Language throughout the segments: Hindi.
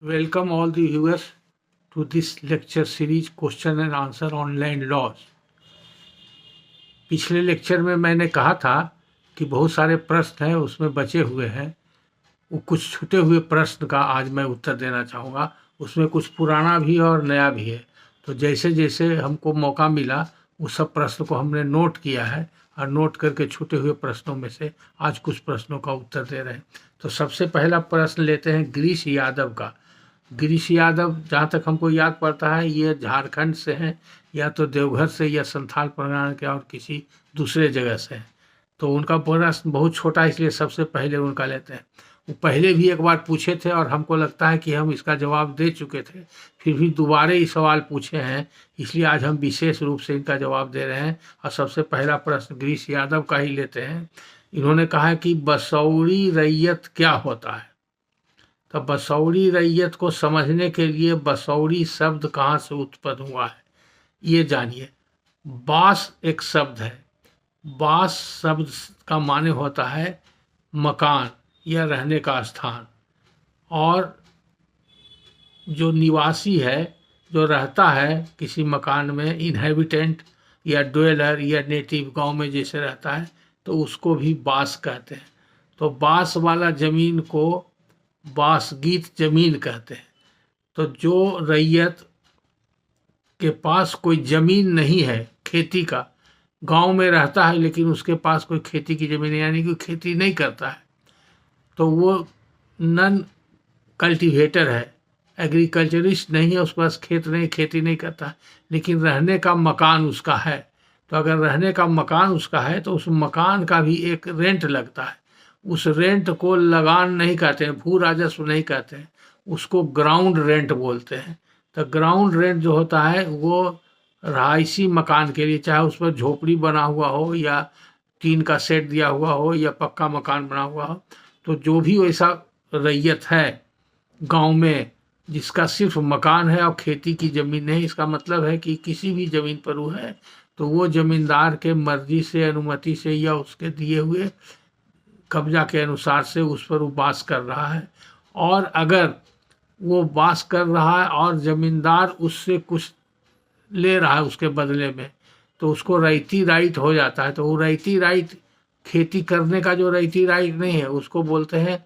Welcome all the viewers to this lecture series Question and Answer on Land Laws। पिछले लेक्चर में मैंने कहा था कि बहुत सारे प्रश्न हैं उसमें बचे हुए हैं, वो कुछ छूटे हुए प्रश्न का आज मैं उत्तर देना चाहूँगा। उसमें कुछ पुराना भी और नया भी है, तो जैसे जैसे हमको मौका मिला उस सब प्रश्न को हमने नोट किया है और नोट करके छूटे हुए प्रश्नों में से आज कुछ प्रश्नों का उत्तर दे रहे हैं। तो सबसे पहला प्रश्न लेते हैं गिरीश यादव का। गिरीश यादव, जहाँ तक हमको याद पड़ता है, ये झारखंड से हैं, या तो देवघर से या संथाल परगना के और किसी दूसरे जगह से हैं। तो उनका प्रश्न बहुत छोटा है, इसलिए सबसे पहले उनका लेते हैं। वो पहले भी एक बार पूछे थे और हमको लगता है कि हम इसका जवाब दे चुके थे, फिर भी दोबारा ही सवाल पूछे हैं, इसलिए आज हम विशेष रूप से इनका जवाब दे रहे हैं। और सबसे पहला प्रश्न गिरीश यादव का ही लेते हैं। इन्होंने कहा कि बसौरी रैयत क्या होता है। तो बसौरी रैयत को समझने के लिए बसौरी शब्द कहाँ से उत्पन्न हुआ है ये जानिए। बास एक शब्द है। बास शब्द का माने होता है मकान या रहने का स्थान, और जो निवासी है, जो रहता है किसी मकान में, इनहेबिटेंट या ड्वेलर या नेटिव, गांव में जैसे रहता है, तो उसको भी बास कहते हैं। तो बास वाला जमीन को बासगीत जमीन कहते हैं। तो जो रैयत के पास कोई जमीन नहीं है खेती का, गांव में रहता है लेकिन उसके पास कोई खेती की जमीन है, यानी कि खेती नहीं करता है, तो वो नन कल्टीवेटर है, एग्रीकल्चरिस्ट नहीं है, उसके पास खेत नहीं, खेती नहीं करता, लेकिन रहने का मकान उसका है। तो अगर रहने का मकान उसका है तो उस मकान का भी एक रेंट लगता है। उस रेंट को लगान नहीं कहते हैं, भू राजस्व नहीं कहते हैं, उसको ग्राउंड रेंट बोलते हैं। तो ग्राउंड रेंट जो होता है वो रहायशी मकान के लिए, चाहे उस पर झोपड़ी बना हुआ हो या टीन का सेट दिया हुआ हो या पक्का मकान बना हुआ हो, तो जो भी वैसा रैयत है गांव में जिसका सिर्फ मकान है और खेती की ज़मीन नहीं, इसका मतलब है कि किसी भी ज़मीन पर वो है तो वो ज़मींदार के मर्जी से, अनुमति से या उसके दिए हुए कब्जा के अनुसार से उस पर वो वास कर रहा है। और अगर वो वास कर रहा है और ज़मींदार उससे कुछ ले रहा है उसके बदले में, तो उसको रैयती राइट हो जाता है। तो वो रैयती राइट, खेती करने का जो रैयती राइट नहीं है, उसको बोलते हैं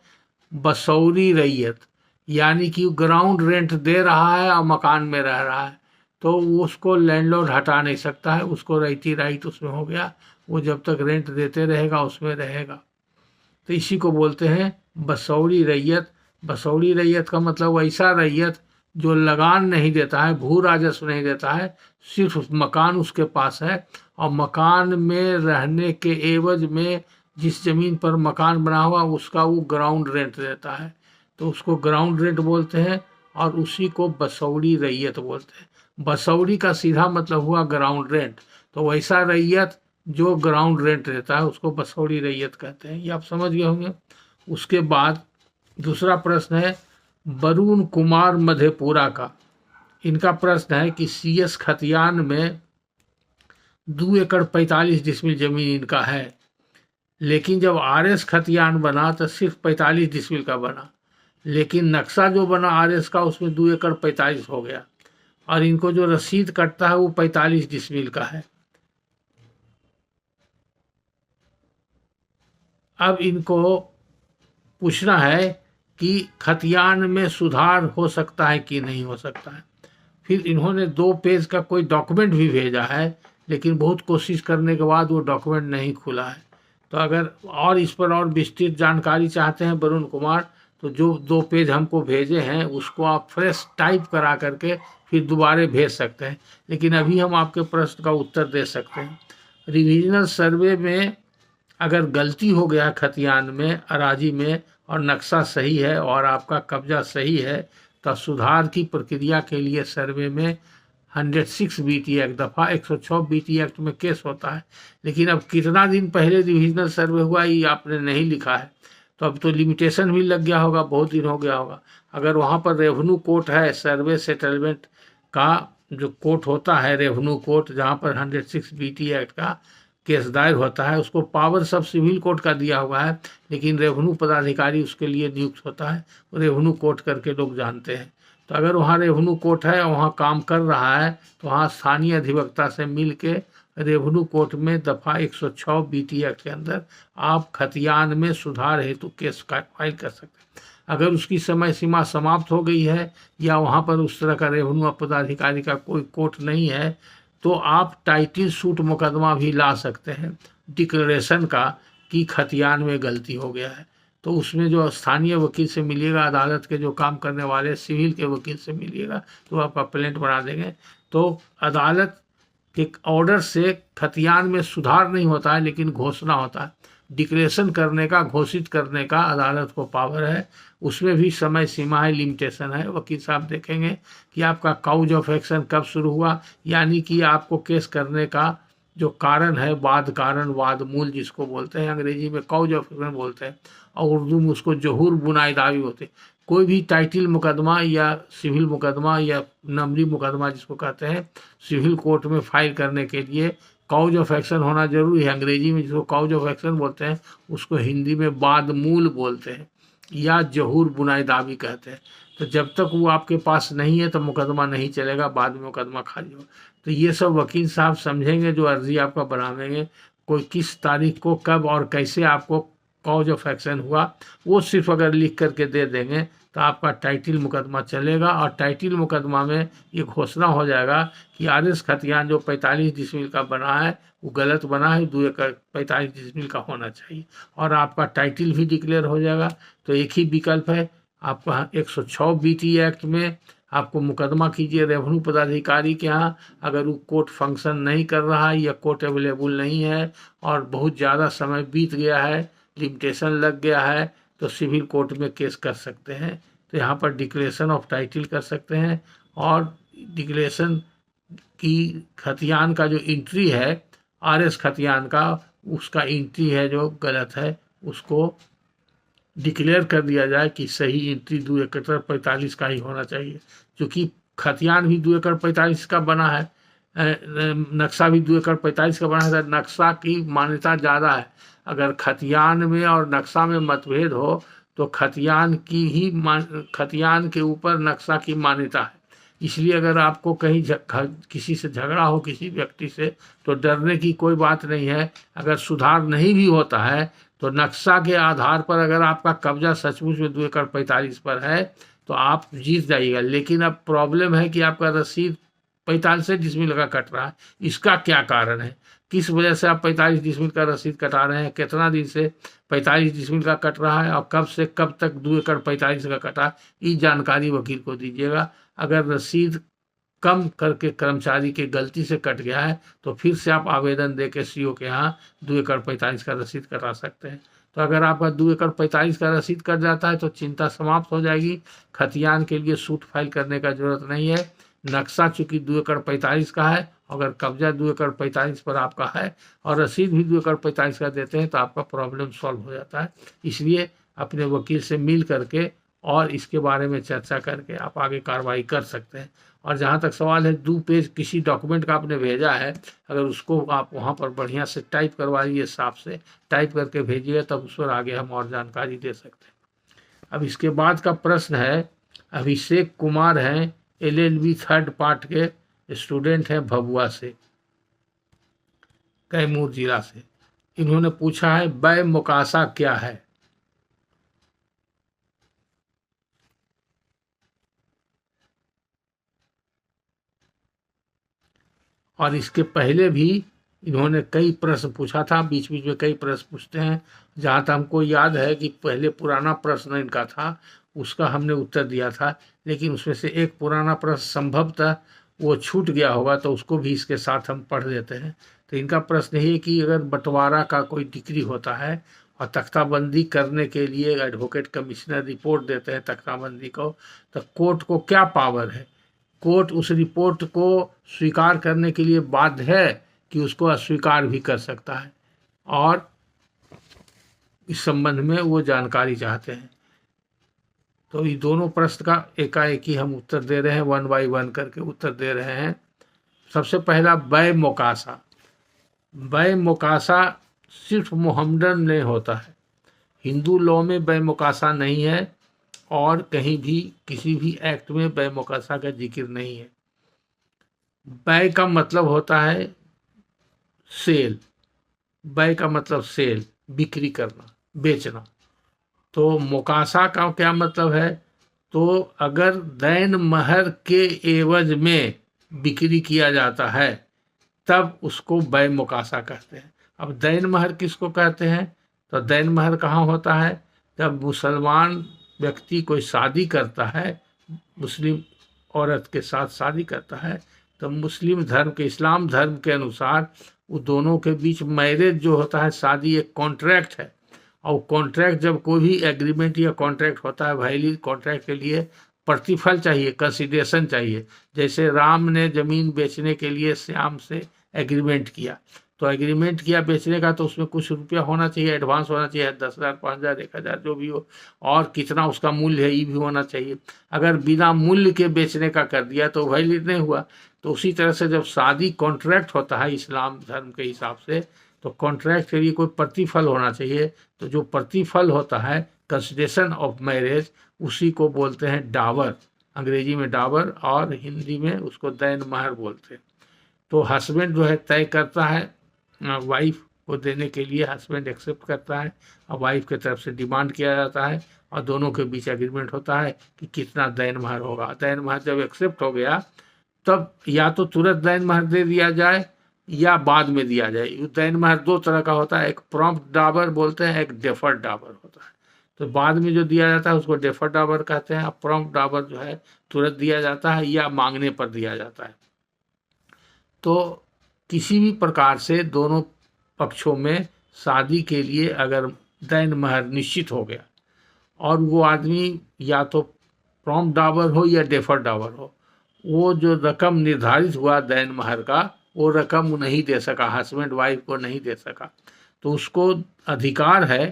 बसौरी रैयत, यानी कि ग्राउंड रेंट दे रहा है और मकान में रह रहा है, तो उसको लैंडलॉर्ड हटा नहीं सकता है, उसको रैयती राइट उसमें हो गया, वो जब तक रेंट देते रहेगा उसमें रहेगा। तो इसी को बोलते हैं बसौरी रैयत। बसौरी रैयत का मतलब ऐसा रैयत जो लगान नहीं देता है, भू राजस्व नहीं देता है, सिर्फ मकान उसके पास है और मकान में रहने के एवज में जिस जमीन पर मकान बना हुआ उसका वो ग्राउंड रेंट देता है, तो उसको ग्राउंड रेंट बोलते हैं और उसी को बसौरी रैयत बोलते हैं। बसौरी का सीधा मतलब हुआ ग्राउंड रेंट, तो वैसा रैयत जो ग्राउंड रेंट रहता है उसको बसौरी रैयत कहते हैं। ये आप समझ गए होंगे। उसके बाद दूसरा प्रश्न है वरुण कुमार मधेपुरा का। इनका प्रश्न है कि CS खतियान में 2 एकड़ 45 डिसमिल जमीन इनका है, लेकिन जब RS खतियान बना तो सिर्फ 45 डिसमिल का बना, लेकिन नक्शा जो बना RS का उसमें 2 एकड़ 45 हो गया, और इनको जो रसीद कटता है वो 45 डिसमिल का है। अब इनको पूछना है कि खतियान में सुधार हो सकता है कि नहीं हो सकता है। फिर इन्होंने 2 पेज का कोई डॉक्यूमेंट भी भेजा है, लेकिन बहुत कोशिश करने के बाद वो डॉक्यूमेंट नहीं खुला है। तो अगर और इस पर और विस्तृत जानकारी चाहते हैं वरुण कुमार, तो जो 2 पेज हमको भेजे हैं उसको आप फ्रेश टाइप करा करके फिर दोबारा भेज सकते हैं, लेकिन अभी हम आपके प्रश्न का उत्तर दे सकते हैं। रिविजनल सर्वे में अगर गलती हो गया खतियान में, अराजी में, और नक्शा सही है और आपका कब्जा सही है, तो सुधार की प्रक्रिया के लिए सर्वे में 106 BT एक्ट, दफ़ा 106 BT एक्ट में केस होता है। लेकिन अब कितना दिन पहले रिविजनल सर्वे हुआ ये आपने नहीं लिखा है, तो अब तो लिमिटेशन भी लग गया होगा, बहुत दिन हो गया होगा। अगर वहाँ पर रेवेन्यू कोर्ट है, सर्वे सेटलमेंट का जो कोर्ट होता है, रेवेन्यू कोर्ट, जहाँ पर 106 BT एक्ट का केस दायर होता है, उसको पावर सब सिविल कोर्ट का दिया हुआ है, लेकिन रेवेन्यू पदाधिकारी उसके लिए नियुक्त होता है। रेवेन्यू कोर्ट करके लोग जानते हैं। तो अगर वहाँ रेवेन्यू कोर्ट है, वहाँ काम कर रहा है, तो वहाँ स्थानीय अधिवक्ता से मिल के रेवेन्यू कोर्ट में दफ़ा 106 बीटी एक्ट के अंदर आप खतियान में सुधार हेतु केस फाइल कर सकते हैं। अगर उसकी समय सीमा समाप्त हो गई है या वहाँ पर उस तरह का रेवेन्यू पदाधिकारी का कोई कोर्ट नहीं है, तो आप टाइटल सूट मुकदमा भी ला सकते हैं डिक्लेरेशन का कि खतियान में गलती हो गया है। तो उसमें जो स्थानीय वकील से मिलिएगा, अदालत के जो काम करने वाले सिविल के वकील से मिलिएगा, तो आप कंप्लेंट बना देंगे। तो अदालत के ऑर्डर से खतियान में सुधार नहीं होता है, लेकिन घोषणा होता है। डिक्लेरेशन करने का, घोषित करने का अदालत को पावर है। उसमें भी समय सीमा है, लिमिटेशन है। वकील साहब देखेंगे कि आपका काउज ऑफ एक्शन कब शुरू हुआ, यानी कि आपको केस करने का जो कारण है, वाद कारण, वाद मूल जिसको बोलते हैं, अंग्रेजी में काउज ऑफ एक्शन बोलते हैं और उर्दू में उसको जहूर बुनाई दावी होते हैं। कोई भी टाइटल मुकदमा या सिविल मुकदमा या नमरी मुकदमा जिसको कहते हैं, सिविल कोर्ट में फाइल करने के लिए काउज ऑफ एक्शन होना जरूरी है। अंग्रेजी में जिसको काउज ऑफ एक्शन बोलते हैं, उसको हिंदी में वाद मूल बोलते हैं या जहूर बुनाई दावी कहते हैं। तो जब तक वो आपके पास नहीं है तो मुकदमा नहीं चलेगा, बाद में मुकदमा खारिज हो। तो ये सब वकील साहब समझेंगे जो अर्जी आपका बनावेंगे, कोई किस तारीख को कब और कैसे आपको कॉज ऑफ एक्शन हुआ, वो सिर्फ अगर लिख करके दे देंगे तो आपका टाइटल मुकदमा चलेगा। और टाइटल मुकदमा में ये घोषणा हो जाएगा कि आर.एस. खतियान जो 45 डिसमिल का बना है वो गलत बना है, 2 एकड़ 45 डिसमिल का होना चाहिए, और आपका टाइटल भी डिक्लेयर हो जाएगा। तो एक ही विकल्प है, आपका 106 बीटी एक्ट में आपको मुकदमा कीजिए रेवेन्यू पदाधिकारी के यहाँ। अगर वो कोर्ट फंक्शन नहीं कर रहा है या कोर्ट अवेलेबल नहीं है और बहुत ज़्यादा समय बीत गया है, लिमिटेशन लग गया है, तो सिविल कोर्ट में केस कर सकते हैं। तो यहाँ पर डिक्लेरेशन ऑफ टाइटल कर सकते हैं, और डिक्लेरेशन की खतियान का जो एंट्री है, आर.एस. खतियान का, उसका एंट्री है जो गलत है, उसको डिक्लेयर कर दिया जाए कि सही एंट्री 2 एकड़ 45 का ही होना चाहिए। क्योंकि खतियान भी 2 एकड़ 45 का बना है, नक्शा भी 2 एकड़ 45 का बना है, तो नक्शा की मान्यता ज़्यादा है। अगर खतियान में और नक्शा में मतभेद हो तो खतियान की ही खतियान के ऊपर नक्शा की मान्यता है। इसलिए अगर आपको कहीं किसी से झगड़ा हो, किसी व्यक्ति से, तो डरने की कोई बात नहीं है। अगर सुधार नहीं भी होता है तो नक्शा के आधार पर अगर आपका कब्जा सचमुच में 2 एकड़ 45 पर है तो आप जीत जाइएगा। लेकिन अब प्रॉब्लम है कि आपका रसीद 45 डिसमिल का कट रहा है। इसका क्या कारण है, किस वजह से आप 45 डिसमिल का रसीद कटा रहे हैं, कितना दिन से 45 डिसमिल का कट रहा है और कब से कब तक 2 एकड़ 45 का कटा, ये जानकारी वकील को दीजिएगा। अगर रसीद कम करके कर्मचारी के गलती से कट गया है तो फिर से आप आवेदन दे के सीओ के यहाँ 2 एकड़ 45 का रसीद कटा सकते हैं। तो अगर आपका 2 एकड़ 45 का रसीद कट जाता है तो चिंता समाप्त हो जाएगी। खतियान के लिए सूट फाइल करने का जरूरत नहीं है। नक्शा चूँकि 2 एकड़ 45 का है, अगर कब्जा 2 एकड़ 45 पर आपका है और रसीद भी 2 एकड़ 45 का देते हैं तो आपका प्रॉब्लम सॉल्व हो जाता है। इसलिए अपने वकील से मिल करके और इसके बारे में चर्चा करके आप आगे कार्रवाई कर सकते हैं। और जहाँ तक सवाल है 2 पेज किसी डॉक्यूमेंट का आपने भेजा है, अगर उसको आप वहाँ पर बढ़िया से टाइप करवाइए, साफ से टाइप करके भेजिए, तब उस पर आगे हम और जानकारी दे सकते हैं। अब इसके बाद का प्रश्न है, अभिषेक कुमार हैं, LLB 3rd पार्ट के स्टूडेंट हैं, भभुआ से, कैमूर जिला से। इन्होंने पूछा है बै मुकासा क्या है। और इसके पहले भी इन्होंने कई प्रश्न पूछा था, बीच बीच में कई प्रश्न पूछते हैं। जहाँ तक हमको याद है कि पहले पुराना प्रश्न इनका था, उसका हमने उत्तर दिया था, लेकिन उसमें से एक पुराना प्रश्न संभवतः वो छूट गया होगा, तो उसको भी इसके साथ हम पढ़ देते हैं। तो इनका प्रश्न है कि अगर बंटवारा का कोई डिक्री होता है और तख्ताबंदी करने के लिए एडवोकेट कमिश्नर रिपोर्ट देते हैं तख्ताबंदी को, तो कोर्ट को क्या पावर है, कोर्ट उस रिपोर्ट को स्वीकार करने के लिए बाध्य है कि उसको अस्वीकार भी कर सकता है, और इस संबंध में वो जानकारी चाहते हैं। तो ये दोनों प्रश्न का एकाएक ही हम उत्तर दे रहे हैं, 1 बाय 1 करके उत्तर दे रहे हैं। सबसे पहला बै मोकासा। बै मुकासा सिर्फ मोहम्मडन में होता है, हिंदू लॉ में बै मुकासा नहीं है और कहीं भी किसी भी एक्ट में बै मुकासा का जिक्र नहीं है। बै का मतलब होता है सेल, बै का मतलब सेल, बिक्री करना, बेचना। तो मुकासा का क्या मतलब है? तो अगर दैन महर के एवज में बिक्री किया जाता है तब उसको बै मुकासा कहते हैं। अब दैन महर किसको कहते हैं? तो दैन महर कहाँ होता है? जब मुसलमान व्यक्ति कोई शादी करता है, मुस्लिम औरत के साथ शादी करता है, तो मुस्लिम धर्म के, इस्लाम धर्म के अनुसार वो दोनों के बीच मैरिज जो होता है, शादी एक कॉन्ट्रैक्ट है। और कॉन्ट्रैक्ट, जब कोई भी एग्रीमेंट या कॉन्ट्रैक्ट होता है, वैलिड कॉन्ट्रैक्ट के लिए प्रतिफल चाहिए, कंसिडरेशन चाहिए। जैसे राम ने जमीन बेचने के लिए श्याम से एग्रीमेंट किया, तो एग्रीमेंट किया बेचने का, तो उसमें कुछ रुपया होना चाहिए, एडवांस होना चाहिए, 10,000, 5,000, 1,000 जो भी हो, और कितना उसका मूल्य है ये भी होना चाहिए। अगर बिना मूल्य के बेचने का कर दिया तो वैलिड नहीं हुआ। तो उसी तरह से जब शादी कॉन्ट्रैक्ट होता है इस्लाम धर्म के हिसाब से, तो कॉन्ट्रैक्ट के लिए कोई प्रतिफल होना चाहिए। तो जो प्रतिफल होता है, कंसिडरेशन ऑफ मैरिज, उसी को बोलते हैं डावर, अंग्रेजी में डावर और हिंदी में उसको दैन महर बोलते हैं। तो हस्बैंड जो है तय करता है, वाइफ को देने के लिए हस्बैंड एक्सेप्ट करता है और वाइफ की तरफ से डिमांड किया जाता है और दोनों के बीच एग्रीमेंट होता है कि कितना दैन महर होगा। दैन महर जब एक्सेप्ट हो गया तब या तो तुरंत दैन महर दे दिया जाए या बाद में दिया जाए। दैन महर दो तरह का होता है, एक प्रॉम्प्ट डाबर बोलते हैं, एक डेफर्ड डाबर होता है। तो बाद में जो दिया जाता है उसको डेफर्ड डाबर कहते हैं, और प्रॉम्प्ट डाबर जो है तुरंत दिया जाता है या मांगने पर दिया जाता है। तो किसी भी प्रकार से दोनों पक्षों में शादी के लिए अगर दैन महर निश्चित हो गया और वो आदमी या तो प्रॉम्प्ट डाबर हो या डेफर्ड डाबर हो, वो जो रकम निर्धारित हुआ दैन महर का, वो रकम वो नहीं दे सका, हस्बैंड वाइफ को नहीं दे सका, तो उसको अधिकार है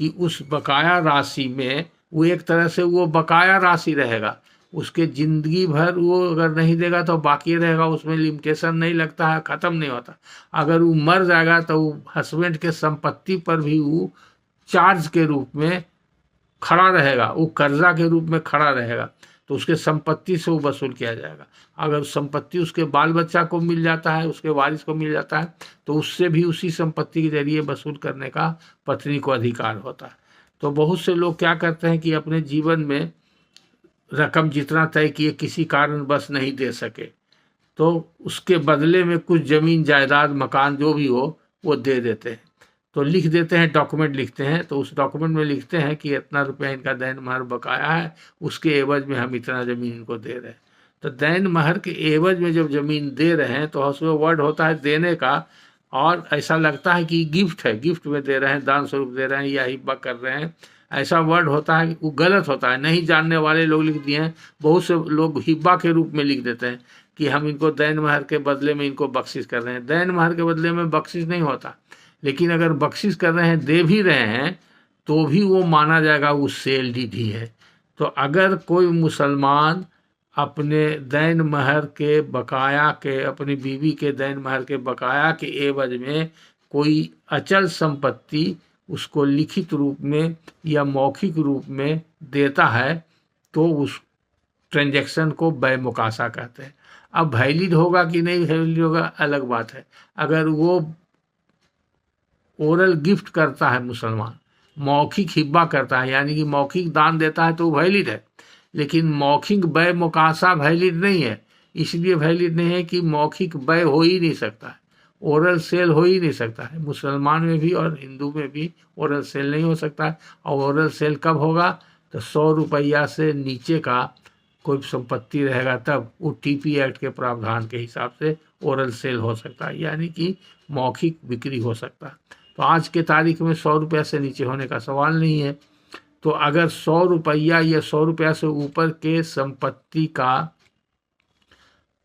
कि उस बकाया राशि में, वो एक तरह से वो बकाया राशि रहेगा, उसके ज़िंदगी भर वो अगर नहीं देगा तो बाकी रहेगा, उसमें लिमिटेशन नहीं लगता है, ख़त्म नहीं होता। अगर वो मर जाएगा तो वो हस्बैंड के संपत्ति पर भी वो चार्ज के रूप में खड़ा रहेगा, वो कर्जा के रूप में खड़ा रहेगा, तो उसके संपत्ति से वो वसूल किया जाएगा। अगर संपत्ति उसके बाल बच्चा को मिल जाता है, उसके वारिस को मिल जाता है, तो उससे भी उसी संपत्ति के जरिए वसूल करने का पत्नी को अधिकार होता है। तो बहुत से लोग क्या करते हैं कि अपने जीवन में रकम जितना तय किए किसी कारणवश नहीं दे सके, तो उसके बदले में कुछ ज़मीन जायदाद मकान जो भी हो वो दे देते हैं। तो लिख देते हैं, डॉक्यूमेंट लिखते हैं, तो उस डॉक्यूमेंट में लिखते हैं कि इतना रुपया इनका दैन महर बकाया है, उसके एवज में हम इतना ज़मीन इनको दे रहे हैं। तो दैन महर के एवज में जब ज़मीन दे रहे हैं तो उसमें वर्ड होता है देने का, और ऐसा लगता है कि गिफ्ट है, गिफ्ट में दे रहे हैं, दान स्वरूप दे रहे हैं या हिब्बा कर रहे हैं, ऐसा वर्ड होता है। वो गलत होता है, नहीं जानने वाले लोग लिख दिए हैं। बहुत से लोग हिब्बा के रूप में लिख देते हैं कि हम इनको दैन महर के बदले में इनको बख्शिश कर रहे हैं। दैन महर के बदले में बख्शिश नहीं होता, लेकिन अगर बख्शिश कर रहे हैं, दे भी रहे हैं, तो भी वो माना जाएगा वो सेल डीड ही है। तो अगर कोई मुसलमान अपने दैन महर के बकाया के, अपनी बीवी के दैन महर के बकाया के एवज में कोई अचल संपत्ति उसको लिखित रूप में या मौखिक रूप में देता है, तो उस ट्रांजैक्शन को बै मुकासा कहते हैं। अब वैलिड होगा कि नहीं वैलिड होगा अलग बात है। अगर वो ओरल गिफ्ट करता है, मुसलमान मौखिक हिब्बा करता है, यानी कि मौखिक दान देता है, तो वैलिड है। लेकिन मौखिक बै मुकासा वैलिड नहीं है। इसलिए वैलिड नहीं है कि मौखिक बै हो ही नहीं सकता है, ओरल सेल हो ही नहीं सकता है। मुसलमान में भी और हिंदू में भी ओरल सेल नहीं हो सकता है। और ओरल सेल कब होगा? तो 100 रुपया से नीचे का कोई संपत्ति रहेगा तब वो टीपी एक्ट के प्रावधान के हिसाब से ओरल सेल हो सकता है, यानी कि मौखिक बिक्री हो सकता है। तो आज के तारीख में 100 रुपया से नीचे होने का सवाल नहीं है। तो अगर 100 रुपया या 100 रुपया से ऊपर के संपत्ति का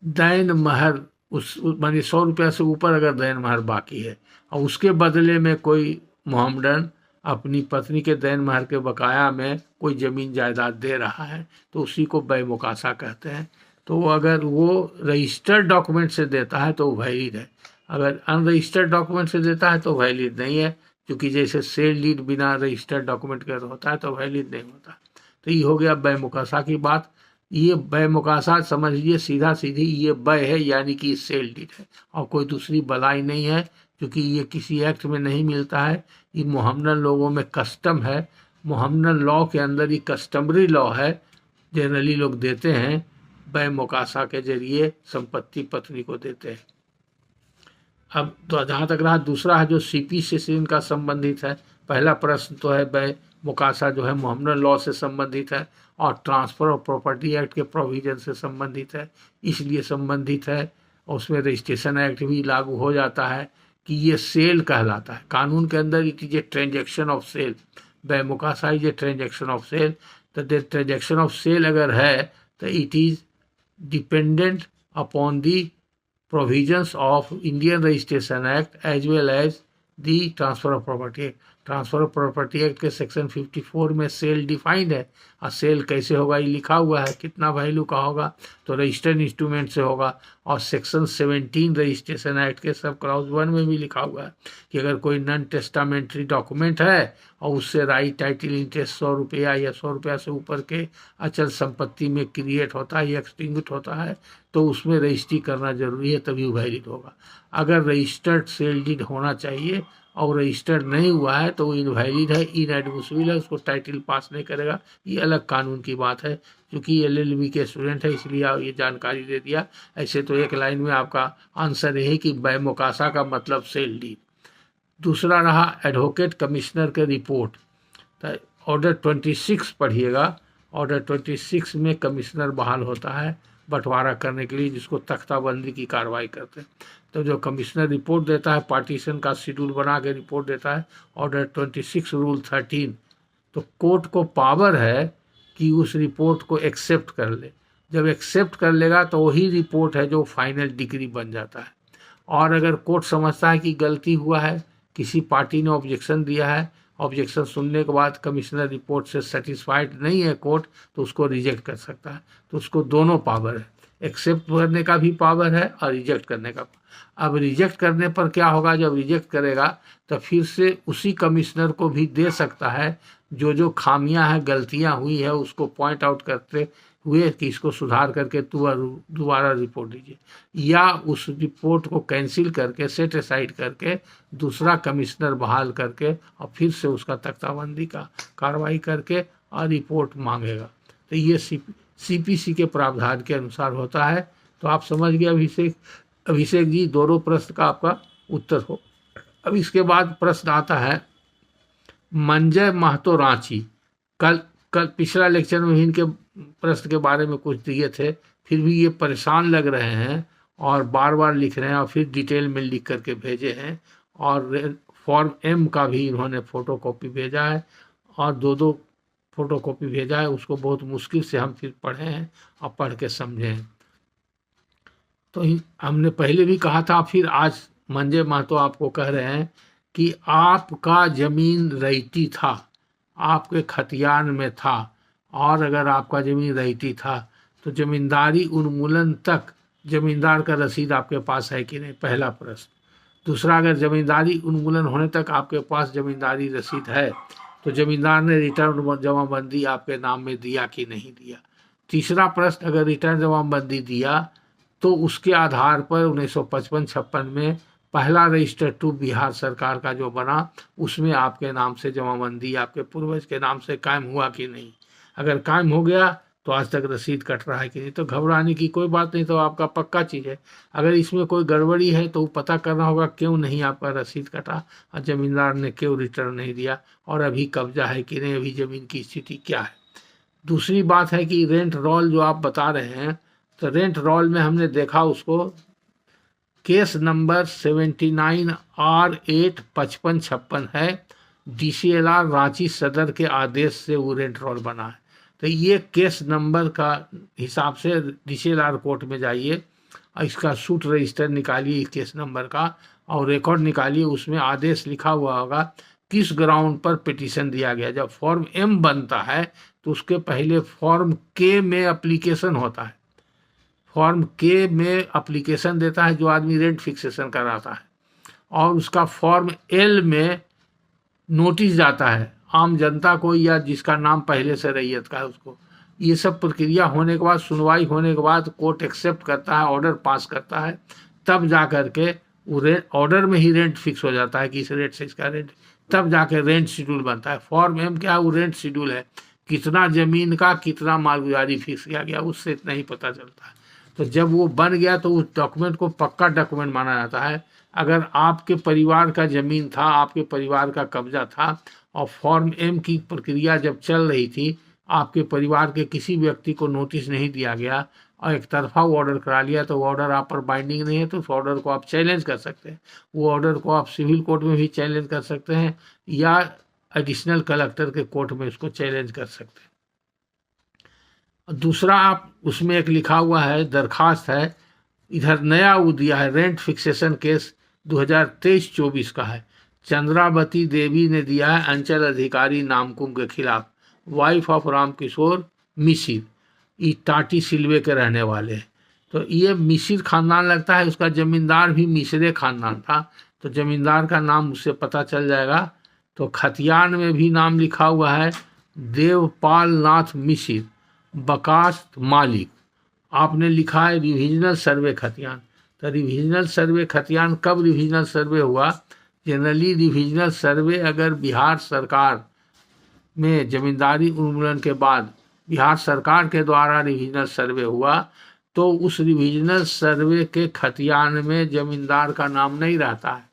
दैन महर, उस मानी 100 रुपया से ऊपर अगर दैन महर बाकी है और उसके बदले में कोई मोहम्मडन अपनी पत्नी के दैन महर के बकाया में कोई ज़मीन जायदाद दे रहा है, तो उसी को बै मुकासा कहते हैं। तो अगर वो रजिस्टर्ड डॉक्यूमेंट से देता है तो वैलिड है। अगर अनरजिस्टर्ड डॉक्यूमेंट से देता है तो वैलिड नहीं है, क्योंकि जैसे सेल डीड बिना रजिस्टर्ड डॉक्यूमेंट के होता है तो वैलिड नहीं होता। तो ये हो गया बै मुकासा की बात। ये बै मुकासा समझ लीजिए सीधा सीधी ये बै है, यानी कि सेल डीड है, और कोई दूसरी बलाई नहीं है, क्योंकि ये किसी एक्ट में नहीं मिलता है। ये मोहम्मदन लोगों में कस्टम है, मोहम्मदन लॉ के अंदर ये कस्टमरी लॉ है, जनरली लोग देते हैं बै मुकासा के जरिए संपत्ति पत्नी को देते हैं। अब तो जहाँ तक रहा दूसरा है जो सीपी से इनका संबंधित है। पहला प्रश्न तो है बै मुकासा जो है मोहम्मदन लॉ से संबंधित है और ट्रांसफ़र ऑफ प्रॉपर्टी एक्ट के प्रोविजन से संबंधित है, इसलिए संबंधित है। और उसमें रजिस्ट्रेशन एक्ट भी लागू हो जाता है कि ये सेल कहलाता है कानून के अंदर। It is a transaction of sale, बै मुकासा is a transaction of sale. तो ट्रांजेक्शन ऑफ सेल अगर है तो it is dependent upon the provisions of Indian Registration Act as well as the Transfer of Property Act। Transfer of property act के सेक्शन 54 में सेल डिफाइंड है, और सेल कैसे होगा ये लिखा हुआ है, कितना वैल्यू का होगा तो रजिस्टर्ड इंस्ट्रूमेंट से होगा। और सेक्शन 17 रजिस्ट्रेशन एक्ट के सब क्लॉज 1 में भी लिखा हुआ है कि अगर कोई नॉन टेस्टामेंट्री डॉक्यूमेंट है और उससे राइट टाइटल इंटरेस्ट 100 रुपया या 100 रुपया से ऊपर के अचल संपत्ति में क्रिएट होता है या एक्सटिंग्विश होता है तो उसमें रजिस्ट्री करना जरूरी है, तभी वैलिड होगा। अगर रजिस्टर्ड सेल डीड होना चाहिए और रजिस्टर्ड नहीं हुआ है तो वो इनवैलिड है, इनएडमिसिबल है, उसको टाइटल पास नहीं करेगा। ये अलग कानून की बात है, क्योंकि एलएलबी के स्टूडेंट है इसलिए आप ये जानकारी दे दिया। ऐसे तो एक लाइन में आपका आंसर यही कि बै मुकासा का मतलब सेल डीड। दूसरा रहा एडवोकेट कमिश्नर के रिपोर्ट। तो ऑर्डर 26 पढ़िएगा। ऑर्डर 26 में कमिश्नर बहाल होता है बंटवारा करने के लिए, जिसको तख्ताबंदी की कार्रवाई करते हैं। तो जो कमिश्नर रिपोर्ट देता है पार्टीशन का शेड्यूल बना के रिपोर्ट देता है, ऑर्डर 26 रूल 13। तो कोर्ट को पावर है कि उस रिपोर्ट को एक्सेप्ट कर ले। जब एक्सेप्ट कर लेगा तो वही रिपोर्ट है जो फाइनल डिग्री बन जाता है। और अगर कोर्ट समझता है कि गलती हुआ है, किसी पार्टी ने ऑब्जेक्शन दिया है, ऑब्जेक्शन सुनने के बाद कमिश्नर रिपोर्ट से सेटिस्फाइड नहीं है कोर्ट, तो उसको रिजेक्ट कर सकता है। तो उसको दोनों पावर है, एक्सेप्ट करने का भी पावर है और रिजेक्ट करने का। अब रिजेक्ट करने पर क्या होगा, जब रिजेक्ट करेगा तो फिर से उसी कमिश्नर को भी दे सकता है जो जो खामियां हैं गलतियां हुई है उसको पॉइंट आउट करते हुए कि इसको सुधार करके दोबारा रिपोर्ट दीजिए, या उस रिपोर्ट को कैंसिल करके सेट असाइड करके दूसरा कमिश्नर बहाल करके और फिर से उसका तख्ताबंदी का कार्रवाई करके और रिपोर्ट मांगेगा। तो ये सीपीसी के प्रावधान के अनुसार होता है। तो आप समझ गए अभिषेक जी, दोनों प्रश्न का आपका उत्तर हो। अब इसके बाद प्रश्न आता है मंजय महतो रांची। कल पिछला लेक्चर में इनके प्रश्न के बारे में कुछ दिए थे, फिर भी ये परेशान लग रहे हैं और बार बार लिख रहे हैं और फिर डिटेल में लिख करके भेजे हैं। और फॉर्म एम का भी इन्होंने फ़ोटोकॉपी भेजा है और दो फ़ोटोकॉपी भेजा है। उसको बहुत मुश्किल से हम फिर पढ़े हैं और पढ़ के समझे हैं। तो हमने पहले भी कहा था, फिर आज मंजय महतो आपको कह रहे हैं कि आपका ज़मीन रईती था, आपके खतियान में था, और अगर आपका ज़मीन रईती था तो ज़मींदारी उन्मूलन तक ज़मींदार का रसीद आपके पास है कि नहीं, पहला प्रश्न। दूसरा, अगर ज़मींदारी उन्मूलन होने तक आपके पास ज़मींदारी रसीद है तो ज़मींदार ने रिटर्न जमाबंदी आपके नाम में दिया कि नहीं दिया। तीसरा प्रश्न, अगर रिटर्न जमाबंदी दिया तो उसके आधार पर 1955-56 में पहला रजिस्टर टू बिहार सरकार का जो बना उसमें आपके नाम से जमाबंदी आपके पूर्वज के नाम से कायम हुआ कि नहीं। अगर कायम हो गया तो आज तक रसीद कट रहा है कि नहीं। तो घबराने की कोई बात नहीं, तो आपका पक्का चीज़ है। अगर इसमें कोई गड़बड़ी है तो पता करना होगा क्यों नहीं आपका रसीद कटा और ज़मींदार ने क्यों रिटर्न नहीं दिया, और अभी कब्जा है कि नहीं, अभी ज़मीन की स्थिति क्या है। दूसरी बात है कि रेंट रोल जो आप बता रहे हैं, तो रेंट रोल में हमने देखा उसको केस नंबर 79R85556 है, DCLR रांची सदर के आदेश से वो रेंट रोल बना है। तो ये केस नंबर का हिसाब से DCLR कोर्ट में जाइए और इसका सूट रजिस्टर निकालिए इस केस नंबर का और रिकॉर्ड निकालिए, उसमें आदेश लिखा हुआ होगा किस ग्राउंड पर पिटीशन दिया गया। जब फॉर्म M बनता है तो उसके पहले फॉर्म K में एप्लीकेशन होता है। फॉर्म K में एप्लीकेशन देता है जो आदमी रेंट फिक्सेशन कराता है, और उसका फॉर्म एल में नोटिस जाता है आम जनता को या जिसका नाम पहले से रैयत का है उसको। ये सब प्रक्रिया होने के बाद, सुनवाई होने के बाद कोर्ट एक्सेप्ट करता है, ऑर्डर पास करता है, तब जा कर के वो रेंट, ऑर्डर में ही रेंट फिक्स हो जाता है कि इस रेट से इसका रेंट, तब जाके रेंट शेड्यूल बनता है। फॉर्म एम क्या है, वो रेंट शेड्यूल है, कितना ज़मीन का कितना मालगुजारी फिक्स किया गया, उससे इतना ही पता चलता है। तो जब वो बन गया तो उस डॉक्यूमेंट को पक्का डॉक्यूमेंट माना जाता है। अगर आपके परिवार का ज़मीन था, आपके परिवार का कब्जा था और फॉर्म एम की प्रक्रिया जब चल रही थी, आपके परिवार के किसी व्यक्ति को नोटिस नहीं दिया गया और एक तरफा वो ऑर्डर करा लिया, तो वो ऑर्डर आप पर बाइंडिंग नहीं है, तो उस ऑर्डर को आप चैलेंज कर सकते हैं। वो ऑर्डर को आप सिविल कोर्ट में भी चैलेंज कर सकते हैं या एडिशनल कलेक्टर के कोर्ट में उसको चैलेंज कर सकते हैं। दूसरा, आप उसमें एक लिखा हुआ है, दरखास्त है, इधर नया वो दिया है, रेंट फिक्सेशन केस 2023-24 का है। चंद्रावती देवी ने दिया है अंचल अधिकारी नामकुम के खिलाफ, वाइफ ऑफ रामकिशोर मिसिर, ये टाटी सिलवे के रहने वाले हैं। तो ये मिसिर खानदान लगता है, उसका जमींदार भी मिसरे खानदान था, तो जमींदार का नाम उससे पता चल जाएगा। तो खतियान में भी नाम लिखा हुआ है, देवपाल नाथ मिसिर, बकास्त मालिक। आपने लिखा है रिविजनल सर्वे खतियान। तो रिविजनल सर्वे खतियान कब रिविजनल सर्वे हुआ? जनरली रिविजनल सर्वे अगर बिहार सरकार में जमींदारी उन्मूलन के बाद बिहार सरकार के द्वारा रिविजनल सर्वे हुआ, तो उस रिविजनल सर्वे के खतियान में जमींदार का नाम नहीं रहता है,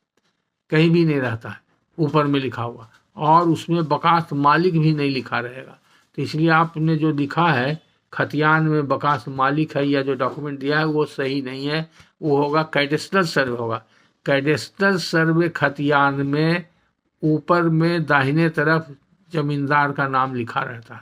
कहीं भी नहीं रहता है ऊपर में लिखा हुआ, और उसमें बकास्त मालिक भी नहीं लिखा रहेगा। तो इसलिए आपने जो लिखा है खतियान में बकास्त मालिक है, या जो डॉक्यूमेंट दिया है वो सही नहीं है, वो होगा कैडेस्ट्रल सर्वे होगा। कैडेस्ट्रल सर्वे खतियान में ऊपर में दाहिने तरफ जमींदार का नाम लिखा रहता है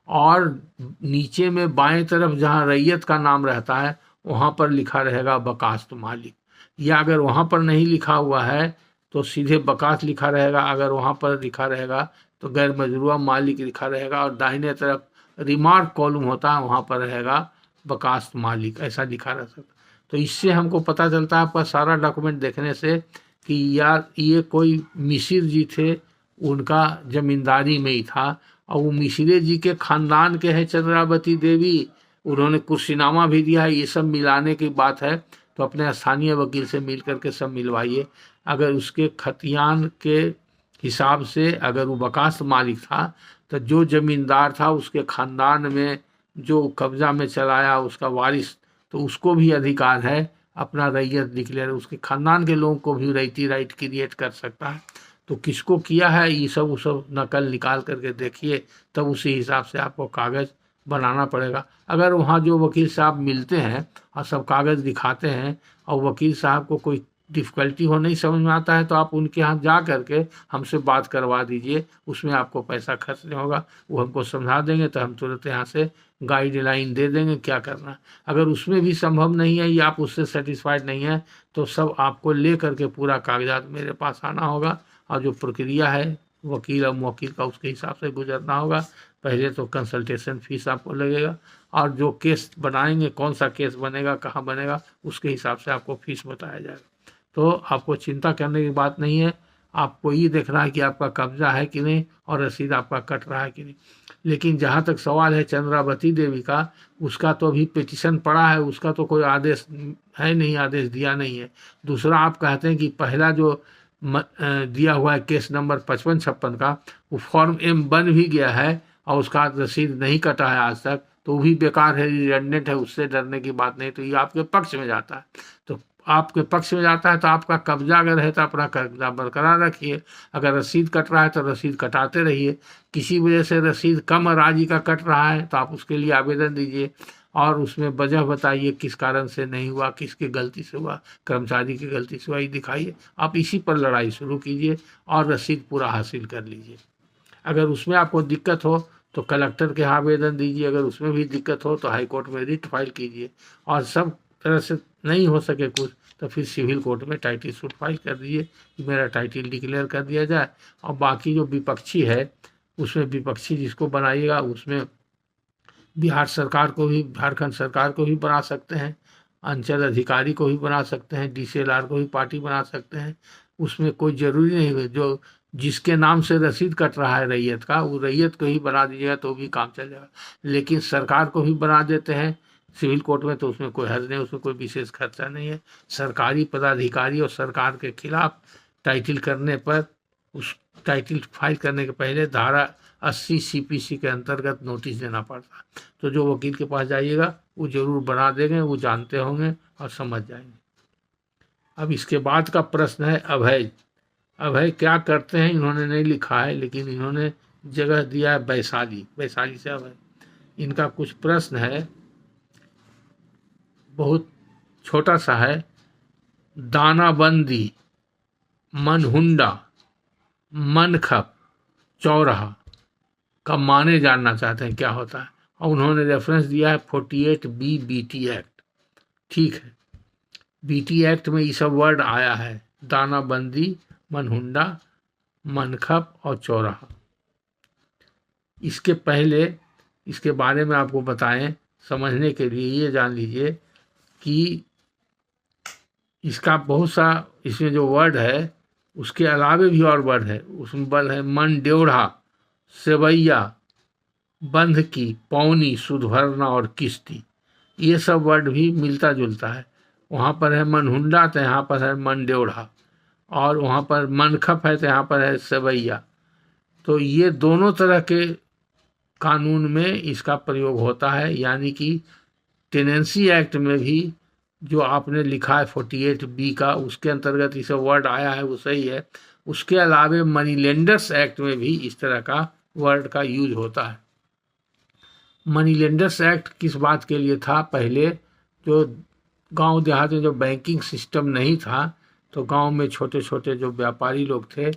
और नीचे में बाएं तरफ जहां रैयत का नाम रहता है वहां पर लिखा रहेगा बकास्त मालिक। या अगर वहां पर नहीं लिखा हुआ है तो सीधे बकास्त लिखा रहेगा, अगर वहां पर लिखा रहेगा तो गैर मजरूआ मालिक लिखा रहेगा, और दाहिने तरफ रिमार्क कॉलम होता है वहां पर रहेगा बकास्त मालिक, ऐसा लिखा रह सकता। तो इससे हमको पता चलता है आपका सारा डॉक्यूमेंट देखने से कि यार ये कोई मिसिर जी थे, उनका जमींदारी में ही था, और वो मिसिरे जी के खानदान के हैं चंद्रावती देवी, उन्होंने कुर्सीनामा भी दिया है। ये सब मिलाने की बात है तो अपने स्थानीय वकील से मिल करके सब मिलवाइए। अगर उसके खतियान के हिसाब से अगर वो बकास्त मालिक था तो जो जमींदार था उसके खानदान में जो कब्जा में चलाया उसका वारिस, तो उसको भी अधिकार है अपना रैयत डिक्लेयर, उसके खानदान के लोगों को भी रैयती राइट क्रिएट कर सकता है। तो किसको किया है ये सब, वो सब नकल निकाल करके देखिए, तब उसी हिसाब से आपको कागज़ बनाना पड़ेगा। अगर वहाँ जो वकील साहब मिलते हैं और सब कागज़ दिखाते हैं और वकील साहब को कोई डिफ़िकल्टी हो, नहीं समझ में आता है, तो आप उनके यहाँ जा करके हमसे बात करवा दीजिए, उसमें आपको पैसा खर्च नहीं होगा, वो हमको समझा देंगे तो हम तुरंत यहाँ से गाइडलाइन दे देंगे क्या करना है। अगर उसमें भी संभव नहीं है या आप उससे सेटिस्फाइड नहीं है तो सब आपको ले करके पूरा कागजात मेरे पास आना होगा, और जो प्रक्रिया है वकील और मुवक्किल का उसके हिसाब से गुजरना होगा। पहले तो कंसल्टेशन फीस आपको लगेगा, और जो केस बनाएंगे, कौन सा केस बनेगा, कहाँ बनेगा, उसके हिसाब से आपको फीस बताया जाएगा। तो आपको चिंता करने की बात नहीं है, आपको ये देखना है कि आपका कब्जा है कि नहीं और रसीद आपका कट रहा है कि नहीं। लेकिन जहाँ तक सवाल है चंद्रावती देवी का, उसका तो अभी पिटीशन पड़ा है, उसका तो कोई आदेश है नहीं, आदेश दिया नहीं है। दूसरा, आप कहते हैं कि पहला जो दिया हुआ है केस नंबर 5556 का, वो फॉर्म एम बन भी गया है और उसका रसीद नहीं कटा है आज तक, तो वो भी बेकार है, रिडंडेंट है, उससे डरने की बात नहीं। तो ये आपके पक्ष में जाता है, तो आपके पक्ष में जाता है तो आपका कब्जा अगर है तो अपना कब्जा बरकरार रखिए। अगर रसीद कट रहा है तो रसीद कटाते रहिए। किसी वजह से रसीद कम अराजी का कट रहा है तो आप उसके लिए आवेदन दीजिए और उसमें वजह बताइए किस कारण से नहीं हुआ, किसकी गलती से हुआ, कर्मचारी की गलती से हुआ, ये दिखाइए। आप इसी पर लड़ाई शुरू कीजिए और रसीद पूरा हासिल कर लीजिए। अगर उसमें आपको दिक्कत हो तो कलेक्टर के यहाँ आवेदन दीजिए, अगर उसमें भी दिक्कत हो तो हाई कोर्ट में रिट फाइल कीजिए, और सब तरह से नहीं हो सके कुछ तो फिर सिविल कोर्ट में टाइटल सूट फाइल कर दीजिए कि मेरा टाइटल डिक्लेयर कर दिया जाए। और बाकी जो विपक्षी है उसमें विपक्षी जिसको बनाइएगा उसमें बिहार सरकार को भी, झारखंड सरकार को भी बना सकते हैं, अंचल अधिकारी को भी बना सकते हैं, DCLR को भी पार्टी बना सकते हैं, उसमें कोई ज़रूरी नहीं है जो जिसके नाम से रसीद कट रहा है रैयत का, वो रैयत को ही बना दीजिएगा तो भी काम चल जाएगा। लेकिन सरकार को भी बना देते हैं सिविल कोर्ट में, तो उसमें कोई हर्ज नहीं, उसमें कोई विशेष खर्चा नहीं है। सरकारी पदाधिकारी और सरकार के खिलाफ टाइटल करने पर उस टाइटल फाइल करने के पहले धारा 80 सीपीसी के अंतर्गत नोटिस देना पड़ता है। तो जो वकील के पास जाइएगा वो ज़रूर बना देंगे, वो जानते होंगे और समझ जाएंगे। अब इसके बाद का प्रश्न है अभय। अभय क्या करते हैं इन्होंने नहीं लिखा है, लेकिन इन्होंने जगह दिया है वैशाली। वैशाली से अभय, इनका कुछ प्रश्न है, बहुत छोटा सा है। दानाबंदी, मनहुंडा, मनखप, चौराहा का माने जानना चाहते हैं क्या होता है, और उन्होंने रेफरेंस दिया है 48B बीटी एक्ट। ठीक है, बीटी एक्ट में ये सब वर्ड आया है, दानाबंदी, मनहुंडा, मनखप और चौराहा। इसके पहले इसके बारे में आपको बताएं, समझने के लिए ये जान लीजिए कि इसका बहुत सा इसमें जो वर्ड है उसके अलावे भी और वर्ड है। उसमें वर्ड है मन ड्योढ़ा, सेवैया, बंध की, पौनी, सुध भरना और किश्ती। ये सब वर्ड भी मिलता जुलता है। वहाँ पर है मनहुंडा तो यहाँ पर है मन ड्योढ़ा, और वहाँ पर मनखप है तो यहाँ पर है सेवैया। तो ये दोनों तरह के कानून में इसका प्रयोग होता है, यानी कि टेनेंसी एक्ट में भी जो आपने लिखा है 48B का, उसके अंतर्गत ये सब वर्ड आया है, वो सही है। उसके अलावे मनी लेंडर्स एक्ट में भी इस तरह का वर्ड का यूज होता है। मनी लेंडर्स एक्ट किस बात के लिए था? पहले जो गांव देहात में जो बैंकिंग सिस्टम नहीं था, तो गांव में छोटे छोटे जो व्यापारी लोग थे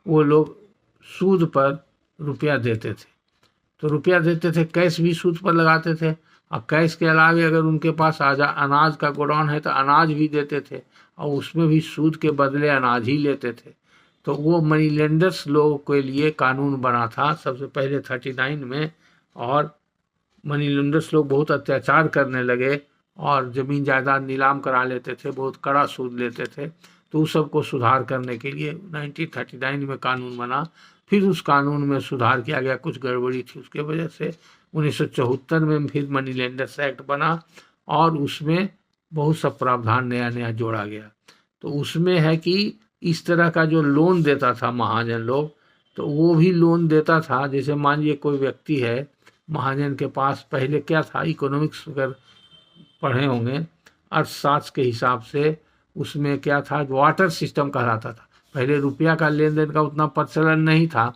वो लोग सूद पर रुपया देते थे। तो रुपया देते थे, कैश भी सूद पर लगाते थे, और कैश के अलावे अगर उनके पास अनाज का गोडाउन है तो अनाज भी देते थे, और उसमें भी सूद के बदले अनाज ही लेते थे। तो वो मनी लेंडर्स लोगों के लिए कानून बना था सबसे पहले 39 में, और मनी लेंडर्स लोग बहुत अत्याचार करने लगे और ज़मीन जायदाद नीलाम करा लेते थे, बहुत कड़ा सूद लेते थे। तो उस सबको सुधार करने के लिए 1939 में कानून बना। फिर उस कानून में सुधार किया गया, कुछ गड़बड़ी थी उसके वजह से 1974 में फिर मनी लेंडर्स एक्ट बना, और उसमें बहुत सा प्रावधान नया नया जोड़ा गया। तो उसमें है कि इस तरह का जो लोन देता था महाजन लोग, तो वो भी लोन देता था। जैसे मान लीजिए कोई व्यक्ति है, महाजन के पास पहले क्या था, इकोनॉमिक्स अगर पढ़े होंगे अर्थशास्त्र के हिसाब से, उसमें क्या था, वाटर सिस्टम कहलाता था। पहले रुपया का लेन देन का उतना प्रचलन नहीं था।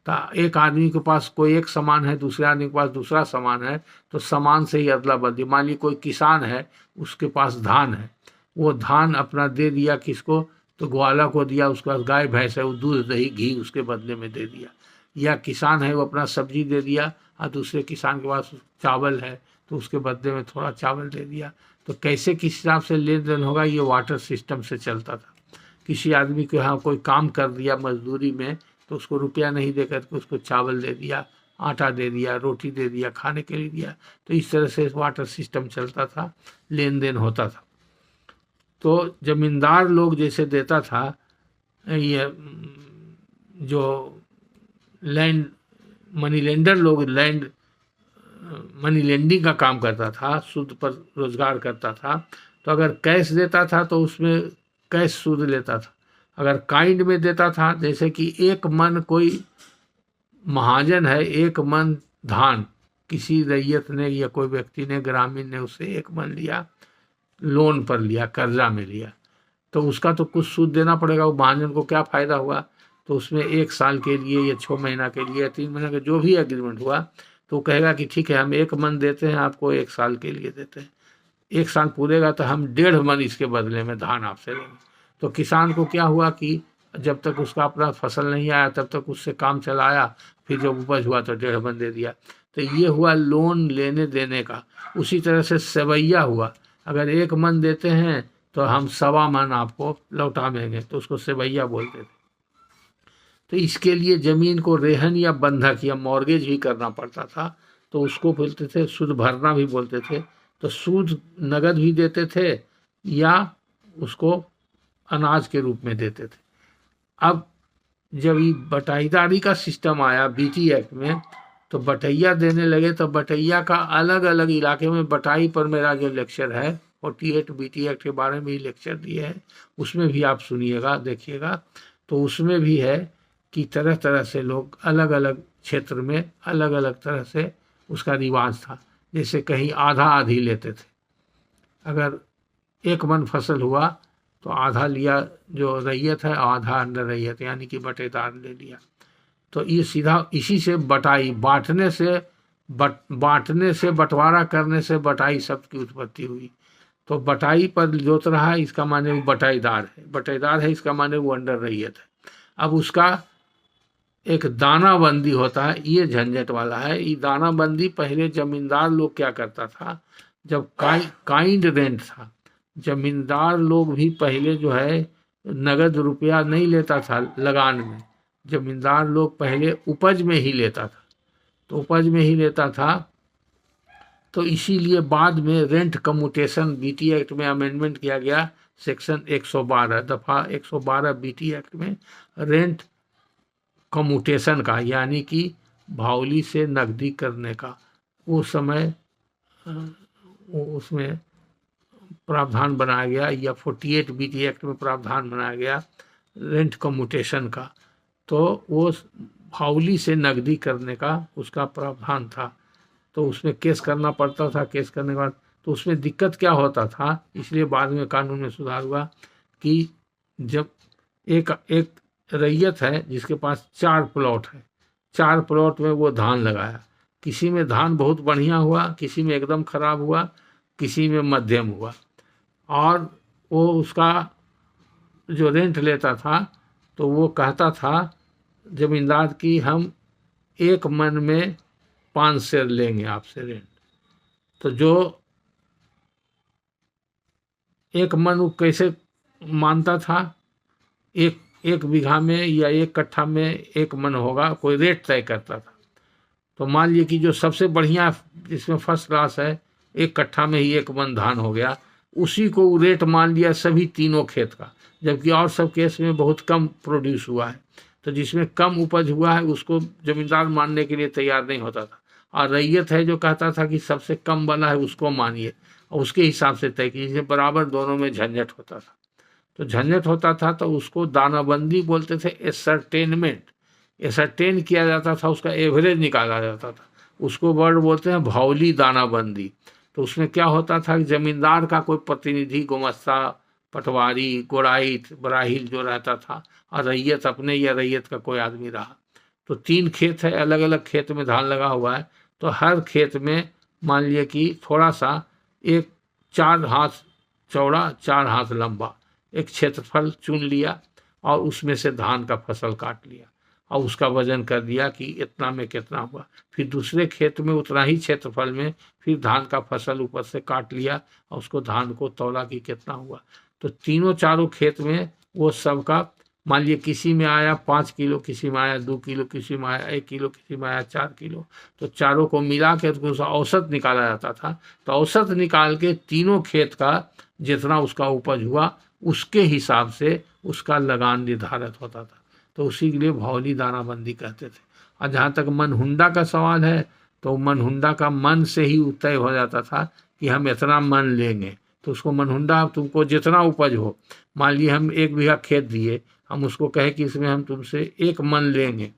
तो एक आदमी के पास कोई एक सामान है, दूसरे आदमी के पास दूसरा सामान है, तो सामान से ही अदला बदली। मान लीजिए कोई किसान है, उसके पास धान है, वो धान अपना दे दिया किसको, तो ग्वाला को दिया, उसके पास गाय भैंस है, वो दूध दही घी उसके बदले में दे दिया। या किसान है, वो अपना सब्जी दे दिया, और दूसरे किसान के पास चावल है तो उसके बदले में थोड़ा चावल दे दिया। तो कैसे किस हिसाब से लेन देन होगा, ये वाटर सिस्टम से चलता था। किसी आदमी को यहाँ कोई काम कर दिया मजदूरी में, तो उसको रुपया नहीं देकर के उसको चावल दे दिया, आटा दे दिया, रोटी दे दिया, खाने के लिए दिया। तो इस तरह से वाटर सिस्टम चलता था, लेन देन होता था। तो जमींदार लोग जैसे देता था, ये जो लैंड मनी लेंडर लोग मनी लेंडिंग का काम करता था, सूद पर रोजगार करता था। तो अगर कैश देता था तो उसमें कैश सूद लेता था। अगर काइंड में देता था, जैसे कि एक मन, कोई महाजन है, एक मन धान किसी रैयत ने या कोई व्यक्ति ने, ग्रामीण ने उससे एक मन लिया, लोन पर लिया, कर्जा में लिया, तो उसका तो कुछ सूद देना पड़ेगा। वो महाजन को क्या फ़ायदा हुआ? तो उसमें 1 साल के लिए या 6 महीना के लिए या 3 महीना का जो भी एग्रीमेंट हुआ, तो कहेगा कि ठीक है, हम 1 मन देते हैं आपको, 1 साल के लिए देते हैं। 1 साल पूरेगा तो हम 1.5 मन इसके बदले में धान आपसे लेंगे। तो किसान को क्या हुआ कि जब तक उसका अपना फसल नहीं आया तब तक उससे काम चलाया, फिर जब उपज हुआ तो 1.5 मन दे दिया। तो ये हुआ लोन लेने देने का। उसी तरह से सेवैया हुआ, अगर 1 मन देते हैं तो हम 1.25 मन आपको लौटा देंगे, तो उसको सेवैया बोलते थे। तो इसके लिए ज़मीन को रेहन या बंधक या मॉर्गेज भी करना पड़ता था, तो उसको बोलते थे, सूद भरना भी बोलते थे। तो सूद नगद भी देते थे या उसको अनाज के रूप में देते थे। अब जब ये बटाईदारी का सिस्टम आया बीटी एक्ट में, तो बटैया देने लगे, तो बटैया का अलग अलग इलाके में बटाई पर मेरा जो लेक्चर है 48 बीटी एक्ट के बारे में ही लेक्चर दिए हैं, उसमें भी आप सुनिएगा देखिएगा। तो उसमें भी है कि तरह तरह से लोग अलग अलग क्षेत्र में अलग अलग तरह से उसका रिवाज था। जैसे कहीं आधा आधी लेते थे, अगर 1 मन फसल हुआ तो आधा लिया जो रैयत है, आधा अंडर रैयत यानी कि बटेदार ले लिया। तो ये सीधा इसी से बटाई, बांटने से बंटवारा करने से बटाई शब्द की उत्पत्ति हुई। तो बटाई पर जोत रहा है, इसका माने वो बटाईदार है, बटाईदार है इसका माने वो अंडर रैयत है। अब उसका एक दानाबंदी होता है, ये झंझट वाला है। ये दानाबंदी पहले जमींदार लोग क्या करता था, जब काइंड रेंट था, जमींदार लोग भी पहले जो है नगद रुपया नहीं लेता था लगान में, जमींदार लोग पहले उपज में ही लेता था। तो उपज में ही लेता था, तो इसीलिए बाद में रेंट कम्यूटेशन बीटी एक्ट में अमेंडमेंट किया गया, सेक्शन 112 दफ़ा 112 बीटी एक्ट में रेंट कम्यूटेशन का, यानी कि भावली से नकदी करने का उस समय उसमें प्रावधान बनाया गया, या 48 बीटी एक्ट में प्रावधान बनाया गया रेंट कम्यूटेशन का। तो वो भावली से नकदी करने का उसका प्रावधान था। तो उसमें केस करना पड़ता था, केस करने के बाद तो उसमें दिक्कत क्या होता था, इसलिए बाद में कानून में सुधार हुआ कि जब एक रैयत है जिसके पास 4 प्लॉट है, 4 प्लॉट में वो धान लगाया, किसी में धान बहुत बढ़िया हुआ, किसी में एकदम खराब हुआ, किसी में मध्यम हुआ, और वो उसका जो रेंट लेता था तो वो कहता था जमींदार की हम 1 मन में 5 सेर लेंगे आपसे रेंट। तो जो 1 मन वो कैसे मानता था, एक बीघा में या 1 कट्ठा में 1 मन होगा, कोई रेट तय करता था। तो मान लीजिए कि जो सबसे बढ़िया जिसमें फर्स्ट क्लास है 1 कट्ठा में ही 1 मन धान हो गया, उसी को रेट मान लिया सभी तीनों खेत का, जबकि और सब केस में बहुत कम प्रोड्यूस हुआ है। तो जिसमें कम उपज हुआ है उसको जमींदार मानने के लिए तैयार नहीं होता था, और रैयत है जो कहता था कि सबसे कम वाला है उसको मानिए, और उसके हिसाब से तय कीजिए। बराबर दोनों में झंझट होता था। तो झंझट होता था तो उसको दानाबंदी बोलते थे, एसरटेन किया जाता था, उसका एवरेज निकाला जाता था, उसको वर्ड बोलते हैं भावली दानाबंदी। तो उसमें क्या होता था कि जमींदार का कोई प्रतिनिधि, गुमस्ता, पटवारी, गोराइत, बराहिल जो रहता था, और रैयत अपने या रैयत का कोई आदमी रहा। तो 3 खेत है, अलग अलग खेत में धान लगा हुआ है, तो हर खेत में मान लिए कि थोड़ा सा 4 हाथ चौड़ा 4 हाथ लंबा एक क्षेत्रफल चुन लिया, और उसमें से धान का फसल काट लिया, और उसका वजन कर दिया कि इतना में कितना हुआ। फिर दूसरे खेत में उतना ही क्षेत्रफल में फिर धान का फसल ऊपर से काट लिया, और उसको धान को तौला कि कितना हुआ। तो तीनों चारों खेत में वो सबका मान लीजिए किसी में आया 5 किलो, किसी में आया 2 किलो, किसी में आया 1 किलो, किसी में आया 4 किलो। तो चारों को मिला के उसका औसत निकाला जाता था। तो औसत निकाल के तीनों खेत का जितना उसका उपज हुआ उसके हिसाब से उसका लगान निर्धारित होता था। तो उसी के लिए भावली दानाबंदी कहते थे। और जहाँ तक मनहुंडा का सवाल है, तो मनहुंडा का मन से ही तय हो जाता था कि हम इतना मन लेंगे। तो उसको मनहुंडा, तुमको जितना उपज हो, मान लिए हम 1 बीघा खेत दिए, हम उसको कहे कि इसमें हम तुमसे 1 मन लेंगे।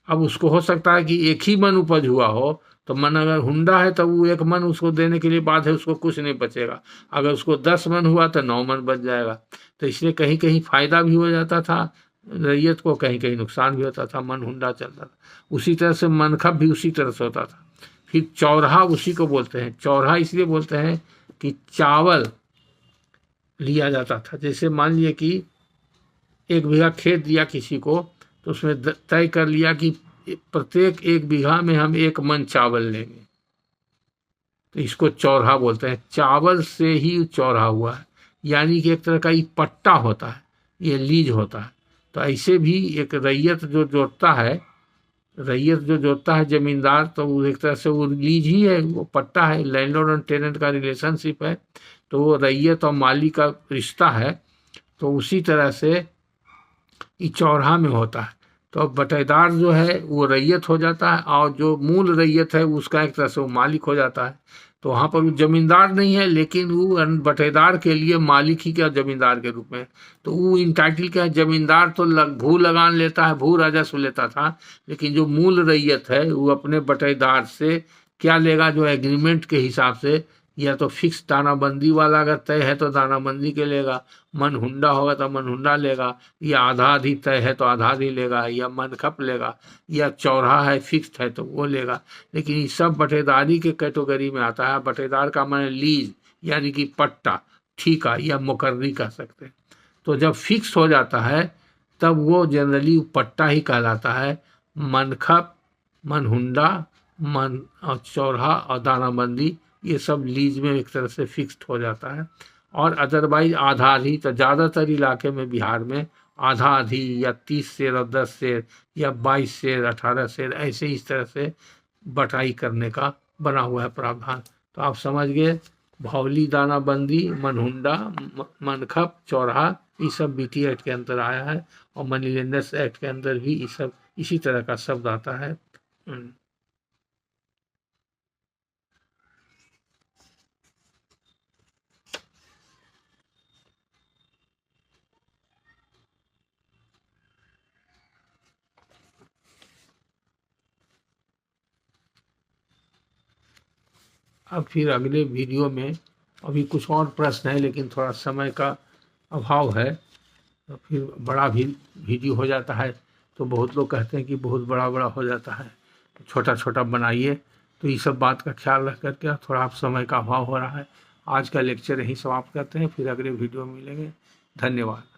अब उसको हो सकता है कि 1 ही मन उपज हुआ हो, तो मन अगर हुंडा है तो वो 1 मन उसको देने के लिए बात है, उसको कुछ नहीं बचेगा। अगर उसको 10 मन हुआ तो 9 मन बच जाएगा। तो इसलिए कहीं कहीं फायदा भी हो जाता था रैयत को, कहीं कहीं नुकसान भी होता था, मन हुंडा चलता था। उसी तरह से मनखब भी उसी तरह से होता था। फिर चौराहा उसी को बोलते हैं। चौराहा इसलिए बोलते हैं कि चावल लिया जाता था। जैसे मान लिए कि 1 बीघा खेत दिया किसी को, तो उसमें तय कर लिया कि प्रत्येक 1 बीघा में हम 1 मन चावल लेंगे। तो इसको चौराहा बोलते हैं। चावल से ही चौराहा हुआ है, यानी कि एक तरह का ये पट्टा होता है, ये लीज होता है। तो ऐसे भी एक रैयत जो जोतता है जमींदार, तो वो एक तरह से वो लीज ही है, वो पट्टा है, लैंडलॉर्ड और टेनेंट का रिलेशनशिप है। तो वो रैयत और माली का रिश्ता है। तो उसी तरह से ये चौराहा में होता है। तो अब बटेदार जो है वो रैयत हो जाता है, और जो मूल रैयत है उसका एक तरह से वो मालिक हो जाता है। तो वहाँ पर वो जमींदार नहीं है, लेकिन वो बटेदार के लिए मालिक ही क्या जमींदार के रूप में। तो वो इंटाइटल क्या है, जमींदार तो भू लगान लेता है, भू राजस्व लेता था, लेकिन जो मूल रैयत है वो अपने बटेदार से क्या लेगा, जो एग्रीमेंट के हिसाब से, या तो फिक्स दानाबंदी वाला अगर तय है तो दानाबंदी के लेगा, मनहुंडा होगा तो मनहुंडा लेगा, या आधा आधी तय है तो आधा आधी लेगा, या मनखप लेगा, या चौराहा है फिक्स्ड है तो वो लेगा। लेकिन ये सब बटेदारी के कैटेगरी में आता है। बटेदार का माने लीज यानी कि पट्टा, ठीका या मुकर्री कह सकते हैं। तो जब फिक्स हो जाता है तब वो जनरली पट्टा ही कहलाता है। मनखप, मनहुंडा, मन और चौराहा और दानाबंदी ये सब लीज में एक तरह से फिक्स्ड हो जाता है। और अदरवाइज आधा आधी, तो ज़्यादातर इलाके में बिहार में आधा आधी या 30 शेर और 10 शेर या 22 शेर 18 शेर ऐसे इस तरह से बटाई करने का बना हुआ है प्रावधान। तो आप समझ गए, भौली, दानाबंदी, मनहुंडा, मनखप, चौराहा ये सब बीटी एक्ट के अंदर आया है, और मनी लेंडर्स एक्ट के अंदर भी ये सब इसी तरह का शब्द आता है। अब फिर अगले वीडियो में अभी कुछ और प्रश्न है, लेकिन थोड़ा समय का अभाव है, तो फिर बड़ा भी वीडियो हो जाता है। तो बहुत लोग कहते हैं कि बहुत बड़ा बड़ा हो जाता है, छोटा छोटा बनाइए। तो ये सब बात का ख्याल रख करके, थोड़ा समय का अभाव हो रहा है। आज का लेक्चर यहीं समाप्त करते हैं, फिर अगले वीडियो में मिलेंगे। धन्यवाद।